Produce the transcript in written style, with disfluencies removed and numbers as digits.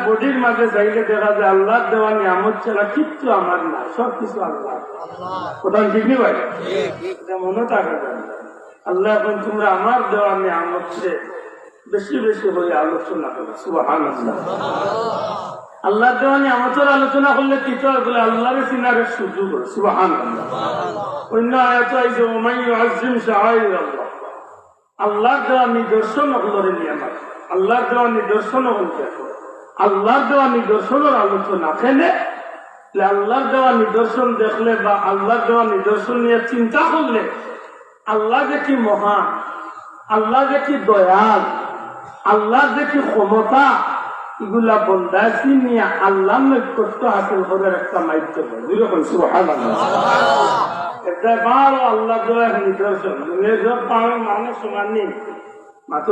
বডির মাঝে চাইলে দেখা যায় আল্লাহ দেওয়া নিয়ামত ছাড়া কিচ্ছু আমার না, সবকিছু আল্লাহ। কোথাও ঠিক নি ভাই? মনে থাকা যায় আল্লাহ এখন তোমরা আমার দেওয়া নিয়ামত বেশি বেশি হয়ে আলোচনা করো। সুবহানাল্লাহ। আল্লাহ দেওয়া নিয়ামতের আলোচনা করলে কিছু বলে আল্লাহর চিনারের সুযোগ হয়। সুবহানাল্লাহ। অন্য আয়াত আইছে ওমান ইউআযযিম শাআইরাল্লাহ, আল্লাহর দেওয়া নিদর্শন হলরে নিয়ামত, আল্লাহর দেওয়া নিদর্শন হলতে আল্লাহর দেওয়া নিদর্শনের আলোচনা খেলে আল্লাহর দেওয়া নিদর্শন দেখলে বা আল্লাহর দেওয়া নিদর্শন নিয়ে চিন্তা করলে আল্লাহ যে কি মহান, আল্লাহ যে কি দয়াল, আল্লাহ যে কি ক্ষমতা, এগুলা বন্দাসি নিয়ে আল্লাহ নৈকট্য হাসিল করার একটা মাধ্যম। সুবহানাল্লাহ। এটা বারো আল্লাহ দেওয়ার নিদর্শন। মানুষ সমান নেই মাত্র